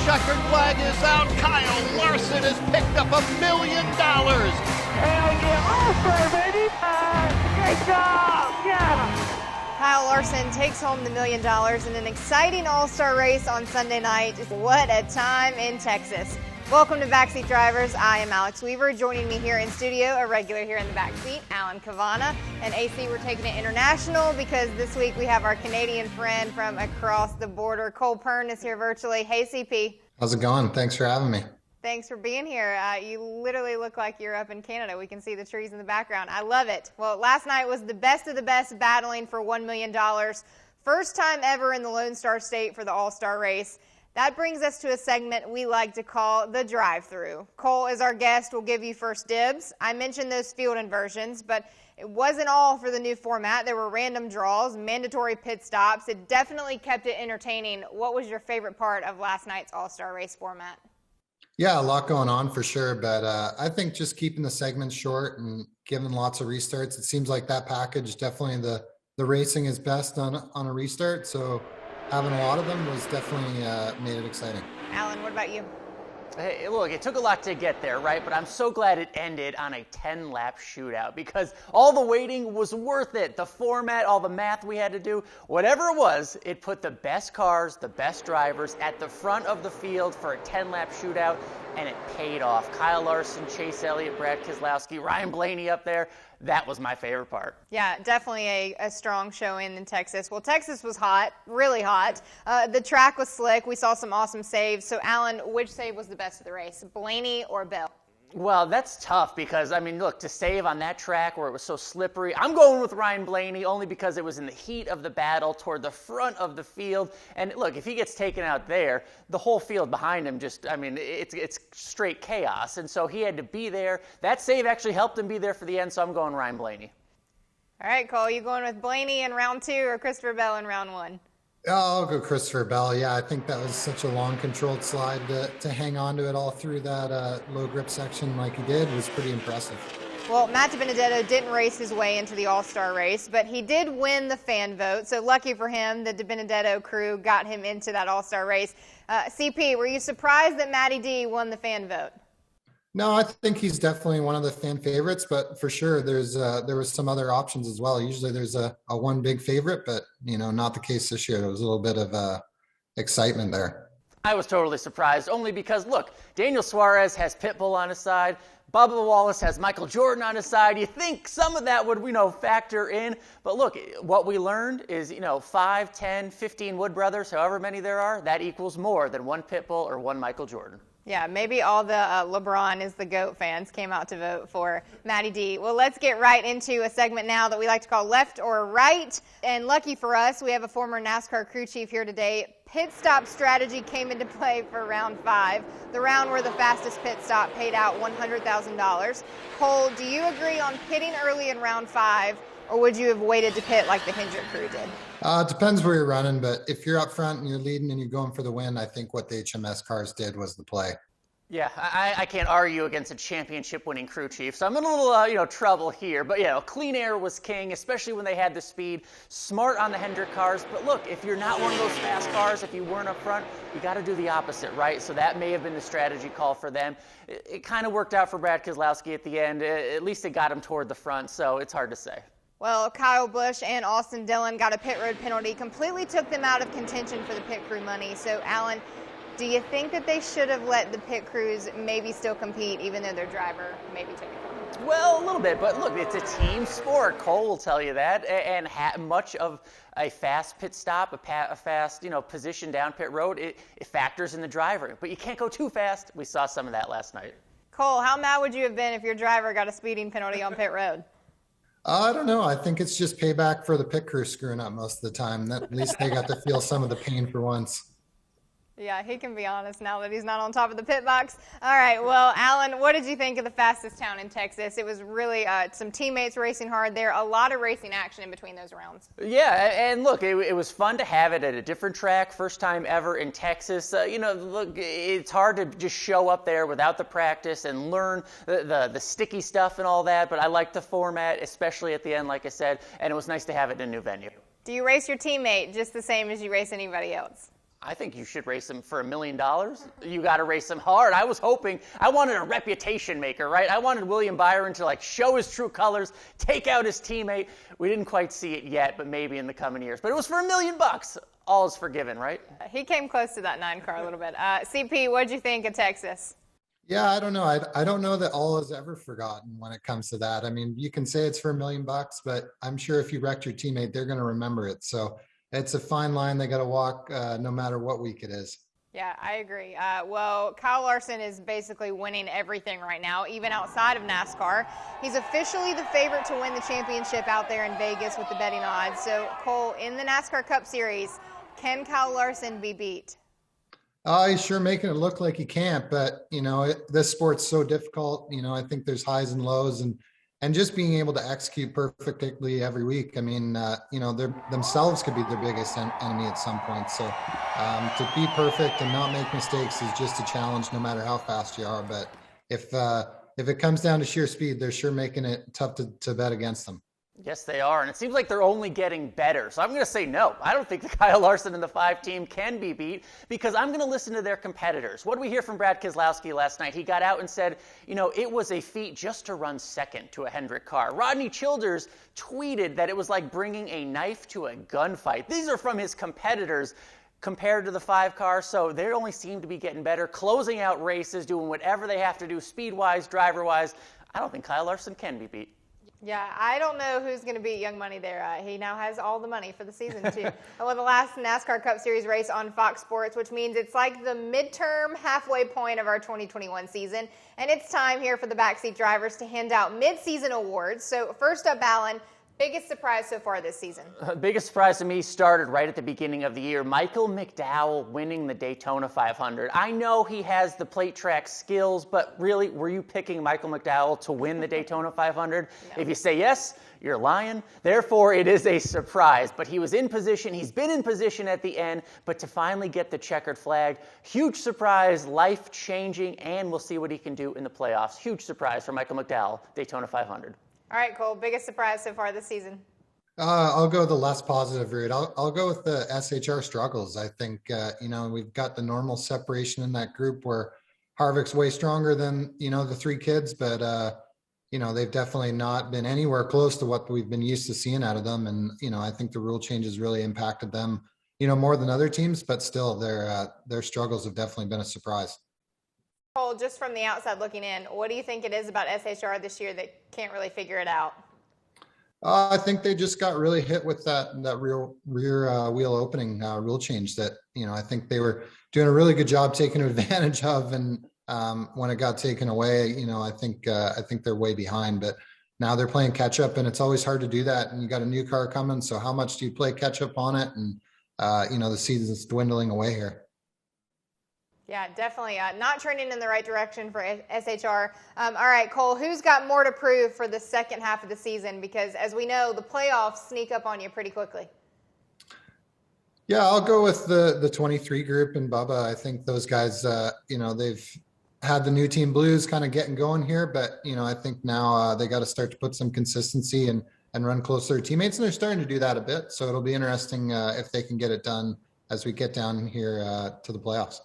checkered flag is out. Kyle Larson has picked up $1 million. Hell yeah, All-Star, baby! Great job! Yeah! Kyle Larson takes home the $1 million in an exciting all-star race on Sunday night. What a time in Texas. Welcome to Backseat Drivers. I am Alex Weaver. Joining me here in studio, a regular here in the backseat, Alan Cavanna. And AC, we're taking it international because this week we have our Canadian friend from across the border. Cole Pearn is here virtually. Hey, CP. How's it going? Thanks for having me. Thanks for being here. You literally look like you're up in Canada. We can see the trees in the background. I love it. Well, last night was the best of the best battling for $1 million. First time ever in the Lone Star State for the All-Star race. That brings us to a segment we like to call the drive-through. Cole is our guest. We'll give you first dibs. I mentioned those field inversions, but it wasn't all for the new format. There were random draws, mandatory pit stops. It definitely kept it entertaining. What was your favorite part of last night's All-Star race format? Yeah, a lot going on for sure, but I think just keeping the segments short and giving lots of restarts. It seems like that package, definitely the racing is best on a restart, so having a lot of them was definitely made it exciting. Alan, what about you? Hey, look, it took a lot to get there, right? But I'm so glad it ended on a 10-lap shootout because all the waiting was worth it. The format, all the math we had to do, whatever it was, it put the best cars, the best drivers at the front of the field for a 10-lap shootout, and it paid off. Kyle Larson, Chase Elliott, Brad Keselowski, Ryan Blaney up there. That was my favorite part. Yeah, definitely a strong showing in Texas. Well, Texas was hot, really hot. The track was slick. We saw some awesome saves. So, Alan, which save was the best of the race, Blaney or Bell? Well, that's tough because, I mean, look, to save on that track where it was so slippery, I'm going with Ryan Blaney only because it was in the heat of the battle toward the front of the field. And look, if he gets taken out there, the whole field behind him just, I mean, it's straight chaos. And so he had to be there. That save actually helped him be there for the end, so I'm going Ryan Blaney. All right, Cole, you going with Blaney in round 2 or Christopher Bell in round 1? I'll go Christopher Bell. Yeah, I think that was such a long controlled slide to hang on to it all through that low grip section like he did was pretty impressive. Well, Matt DiBenedetto didn't race his way into the All-Star race, but he did win the fan vote. So lucky for him, the DiBenedetto crew got him into that All-Star race. CP, were you surprised that Matty D won the fan vote? No, I think he's definitely one of the fan favorites, but for sure there was some other options as well. Usually there's a one big favorite, but not the case this year. There was a little bit of excitement there. I was totally surprised only because, look, Daniel Suarez has Pitbull on his side. Bubba Wallace has Michael Jordan on his side. You think some of that would, factor in. But look, what we learned is, 5, 10, 15 Wood brothers, however many there are, that equals more than one Pitbull or one Michael Jordan. Yeah, maybe all the LeBron is the GOAT fans came out to vote for Matty D. Well, let's get right into a segment now that we like to call Left or Right. And lucky for us, we have a former NASCAR crew chief here today. Pit stop strategy came into play for round 5, the round where the fastest pit stop paid out $100,000. Cole, do you agree on pitting early in round 5, or would you have waited to pit like the Hendrick crew did? It depends where you're running, but if you're up front and you're leading and you're going for the win, I think what the HMS cars did was the play. Yeah, I can't argue against a championship-winning crew chief, so I'm in a little, trouble here. But, clean air was king, especially when they had the speed. Smart on the Hendrick cars. But, look, if you're not one of those fast cars, if you weren't up front, you got to do the opposite, right? So that may have been the strategy call for them. It kind of worked out for Brad Keselowski at the end. At least it got him toward the front, so it's hard to say. Well, Kyle Busch and Austin Dillon got a pit road penalty, completely took them out of contention for the pit crew money. So, Alan, do you think that they should have let the pit crews maybe still compete, even though their driver maybe took it from them? Well, a little bit, but look, it's a team sport. Cole will tell you that, and much of a fast pit stop, a fast, position down pit road, it factors in the driver. But you can't go too fast. We saw some of that last night. Cole, how mad would you have been if your driver got a speeding penalty on pit road? I don't know. I think it's just payback for the pit crew screwing up most of the time. At least they got to feel some of the pain for once. Yeah, he can be honest now that he's not on top of the pit box. All right, well, Alan, what did you think of the fastest town in Texas? It was really some teammates racing hard there, a lot of racing action in between those rounds. Yeah, and look, it was fun to have it at a different track, first time ever in Texas. Look, it's hard to just show up there without the practice and learn the sticky stuff and all that, but I liked the format, especially at the end, like I said, and it was nice to have it in a new venue. Do you race your teammate just the same as you race anybody else? I think you should race him for $1 million. You got to race him hard. I wanted a reputation maker, right? I wanted William Byron to like show his true colors, take out his teammate. We didn't quite see it yet, but maybe in the coming years. But it was for $1 million. All is forgiven, right? He came close to that 9 car a little bit. CP, what'd you think of Texas? Yeah, I don't know. I don't know that all is ever forgotten when it comes to that. I mean, you can say it's for $1 million, but I'm sure if you wrecked your teammate, they're going to remember it. So it's a fine line they got to walk no matter what week it is. Yeah, I agree. Well, Kyle Larson is basically winning everything right now, even outside of NASCAR. He's officially the favorite to win the championship out there in Vegas with the betting odds. So, Cole, in the NASCAR Cup Series, can Kyle Larson be beat? He's sure making it look like he can't, but, this sport's so difficult. I think there's highs and lows, and just being able to execute perfectly every week. I mean, they themselves could be their biggest enemy at some point. So to be perfect and not make mistakes is just a challenge no matter how fast you are. But if it comes down to sheer speed, they're sure making it tough to bet against them. Yes, they are, and it seems like they're only getting better. So I'm going to say no. I don't think the Kyle Larson and the 5 team can be beat because I'm going to listen to their competitors. What did we hear from Brad Keselowski last night? He got out and said, it was a feat just to run second to a Hendrick car. Rodney Childers tweeted that it was like bringing a knife to a gunfight. These are from his competitors compared to the 5 car, so they only seem to be getting better, closing out races, doing whatever they have to do speed-wise, driver-wise. I don't think Kyle Larson can be beat. Yeah, I don't know who's going to beat Young Money there. He now has all the money for the season, too. Well, the last NASCAR Cup Series race on Fox Sports, which means it's like the midterm halfway point of our 2021 season. And it's time here for the Backseat Drivers to hand out mid-season awards. So first up, Alan, biggest surprise so far this season? Biggest surprise to me started right at the beginning of the year. Michael McDowell winning the Daytona 500. I know he has the plate track skills, but really, were you picking Michael McDowell to win the Daytona 500? No. If you say yes, you're lying. Therefore, it is a surprise. But he was in position. He's been in position at the end. But to finally get the checkered flag, huge surprise, life-changing, and we'll see what he can do in the playoffs. Huge surprise for Michael McDowell, Daytona 500. All right, Cole, biggest surprise so far this season? I'll go the less positive route. I'll go with the SHR struggles. I think, we've got the normal separation in that group where Harvick's way stronger than, the 3 kids, but, they've definitely not been anywhere close to what we've been used to seeing out of them. And, I think the rule changes really impacted them, more than other teams, but still their struggles have definitely been a surprise. Cole, just from the outside looking in, what do you think it is about SHR this year that can't really figure it out? I think they just got really hit with that rear wheel opening rule change that, I think they were doing a really good job taking advantage of. And when it got taken away, I think they're way behind. But now they're playing catch up, and it's always hard to do that. And you got a new car coming. So how much do you play catch up on it? And, the season's dwindling away here. Yeah, definitely not trending in the right direction for SHR. All right, Cole, who's got more to prove for the second half of the season? Because as we know, the playoffs sneak up on you pretty quickly. Yeah, I'll go with the 23 group and Bubba. I think those guys, they've had the new team blues kind of getting going here, but, I think now they got to start to put some consistency and run close to their teammates, and they're starting to do that a bit. So it'll be interesting if they can get it done as we get down here to the playoffs.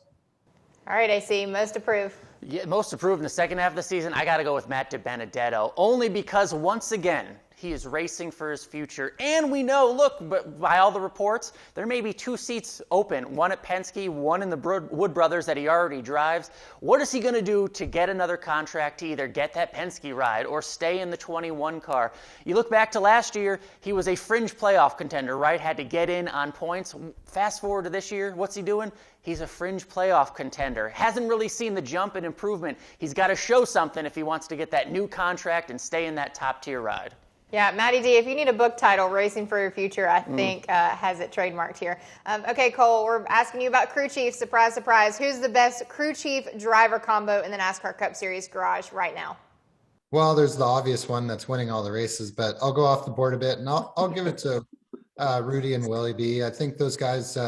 All right, AC, most approved. Yeah, most approved in the second half of the season, I got to go with Matt DiBenedetto, only because once again, he is racing for his future. And we know, look, by all the reports, there may be 2 seats open, one at Penske, one in the Wood Brothers that he already drives. What is he going to do to get another contract to either get that Penske ride or stay in the 21 car? You look back to last year, he was a fringe playoff contender, right? Had to get in on points. Fast forward to this year, what's he doing? He's a fringe playoff contender. Hasn't really seen the jump and improvement. He's got to show something if he wants to get that new contract and stay in that top-tier ride. Yeah, Matty D, if you need a book title, Racing for Your Future, I think has it trademarked here. Okay, Cole, we're asking you about crew chief. Surprise, surprise. Who's the best crew chief driver combo in the NASCAR Cup Series garage right now? Well, there's the obvious one that's winning all the races, but I'll go off the board a bit, and I'll give it to Rudy and Willie B. I think those guys,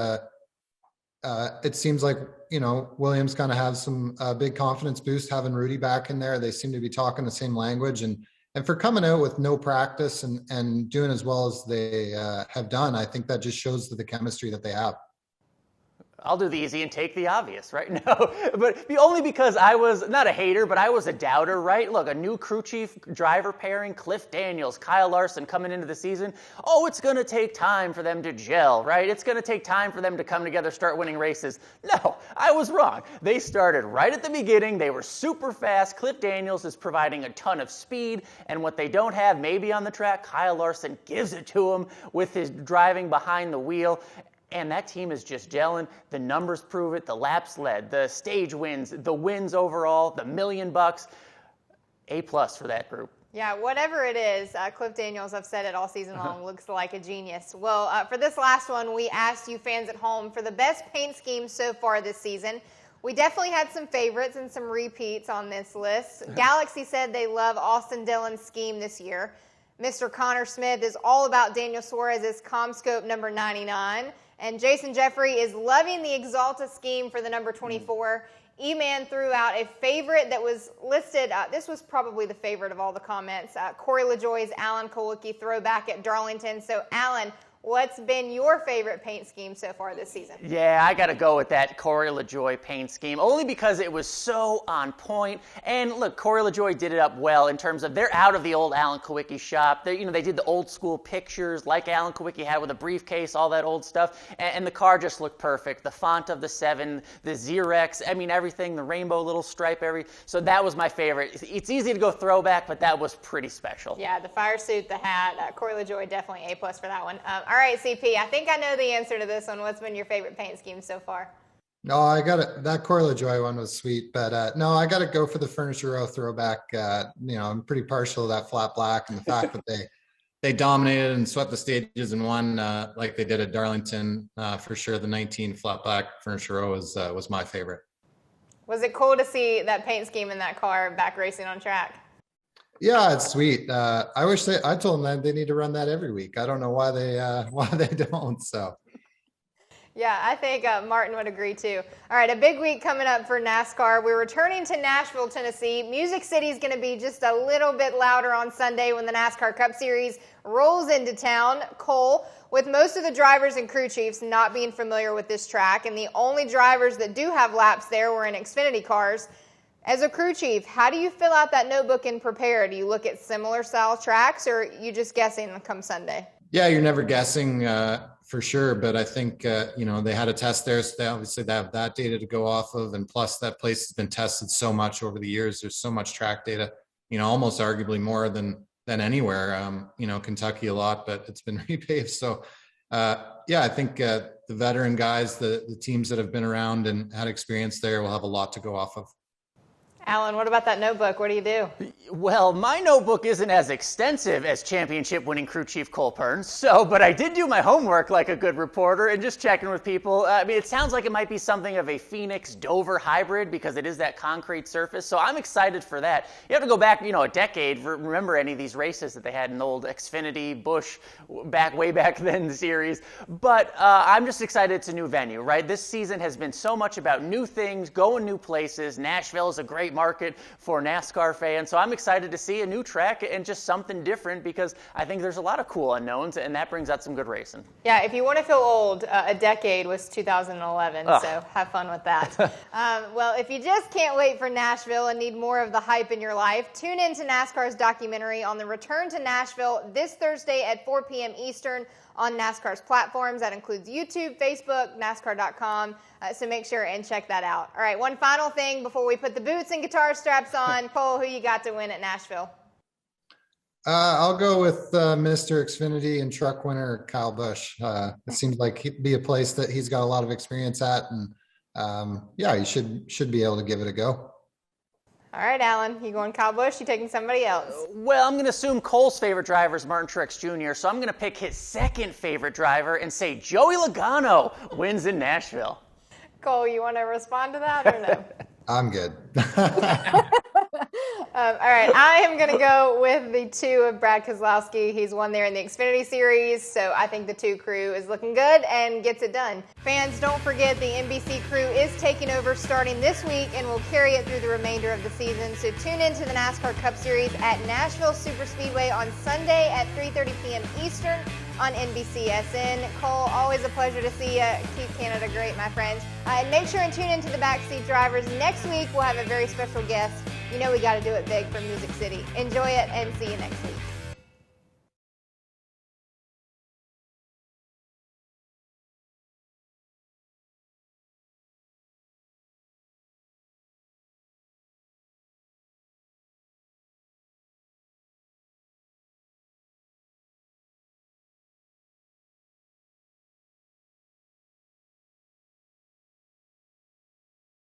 it seems like, Williams kind of have some big confidence boost having Rudy back in there. They seem to be talking the same language, and for coming out with no practice and doing as well as they have done, I think that just shows the chemistry that they have. I'll do the easy and take the obvious, right? No, but only because I was not a hater, but I was a doubter, right? Look, a new crew chief driver pairing, Cliff Daniels, Kyle Larson coming into the season. Oh, it's going to take time for them to gel, right? It's going to take time for them to come together, start winning races. No, I was wrong. They started right at the beginning. They were super fast. Cliff Daniels is providing a ton of speed, and what they don't have maybe on the track, Kyle Larson gives it to them with his driving behind the wheel. And that team is just gelling. The numbers prove it. The laps led, the stage wins, the wins overall, the $1 million. A+ for that group. Yeah, whatever it is, Cliff Daniels, I've said it all season long, looks like a genius. Well, for this last one, we asked you fans at home for the best paint scheme so far this season. We definitely had some favorites and some repeats on this list. Galaxy said they love Austin Dillon's scheme this year. Mr. Connor Smith is all about Daniel Suarez's ComScope number 99. And Jason Jeffrey is loving the Exalta scheme for the number 24. E-Man threw out a favorite that was listed. This was probably the favorite of all the comments. Corey LaJoie's Alan Kulwicki throwback at Darlington. So, Alan, what's been your favorite paint scheme so far this season? Yeah, I got to go with that Corey LaJoie paint scheme, only because it was so on point. And look, Corey LaJoie did it up well in terms of they're out of the old Alan Kulwicki shop. They did the old school pictures like Alan Kulwicki had with a briefcase, all that old stuff. And the car just looked perfect. The font of the 7, the Xerox, everything, the rainbow little stripe, so that was my favorite. It's easy to go throwback, but that was pretty special. Yeah, the fire suit, the hat, Corey LaJoie, definitely A+ for that one. All right, CP, I think I know the answer to this one. What's been your favorite paint scheme so far? No, I got it. That Corey LaJoie one was sweet, but no, I got to go for the Furniture Row throwback. I'm pretty partial to that flat black and the fact that they dominated and swept the stages and won like they did at Darlington. For sure, the 19 flat black Furniture Row was my favorite. Was it cool to see that paint scheme in that car back racing on track? Yeah, it's sweet. I wish I told them that they need to run that every week. I don't know why they don't. So. Yeah, I think Martin would agree too. All right, a big week coming up for NASCAR. We're returning to Nashville, Tennessee. Music City is going to be just a little bit louder on Sunday when the NASCAR Cup Series rolls into town. Cole, with most of the drivers and crew chiefs not being familiar with this track, and the only drivers that do have laps there were in Xfinity cars. As a crew chief, how do you fill out that notebook and prepare? Do you look at similar style tracks, or are you just guessing come Sunday? Yeah, you're never guessing for sure, but I think they had a test there, so they obviously have that data to go off of, and plus that place has been tested so much over the years. There's so much track data, almost arguably more than anywhere. Kentucky a lot, but it's been repaved. So I think the veteran guys, the teams that have been around and had experience there, will have a lot to go off of. Alan, what about that notebook? What do you do? Well, my notebook isn't as extensive as championship-winning crew chief Cole Pearn, but I did do my homework like a good reporter and just checking with people. It sounds like it might be something of a Phoenix-Dover hybrid because it is that concrete surface, so I'm excited for that. You have to go back, a decade, remember any of these races that they had in the old Xfinity, Busch, way back then series, but I'm just excited it's a new venue, right? This season has been so much about new things, going new places. Nashville is a great market for NASCAR fans, so I'm excited to see a new track and just something different because I think there's a lot of cool unknowns, and that brings out some good racing. Yeah, if you want to feel old, a decade was 2011, so have fun with that. Well, if you just can't wait for Nashville and need more of the hype in your life, tune in to NASCAR's documentary on the return to Nashville this Thursday at 4 p.m. Eastern on NASCAR's platforms. That includes YouTube, Facebook, NASCAR.com, so make sure and check that out. All right, one final thing before we put the boots and guitar straps on. Cole, who you got to win at Nashville? I'll go with Mr. Xfinity and truck winner Kyle Busch. It seems like he'd be a place that he's got a lot of experience at, and he should be able to give it a go. All right, Alan, you going Kyle Busch? You taking somebody else? Well, I'm going to assume Cole's favorite driver is Martin Truex Jr., so I'm going to pick his second favorite driver and say Joey Logano wins in Nashville. Cole, you want to respond to that or no? I'm good. All right, I am going to go with the 2 of Brad Keselowski. He's won there in the Xfinity Series, so I think the 2 crew is looking good and gets it done. Fans, don't forget the NBC crew is taking over starting this week and will carry it through the remainder of the season. So tune into the NASCAR Cup Series at Nashville Superspeedway on Sunday at 3:30 p.m. Eastern on NBCSN. Cole, always a pleasure to see you. Keep Canada great, my friends. And make sure and tune into the Backseat Drivers. Next week, we'll have a very special guest. You know we got to do it big for Music City. Enjoy it and see you next week.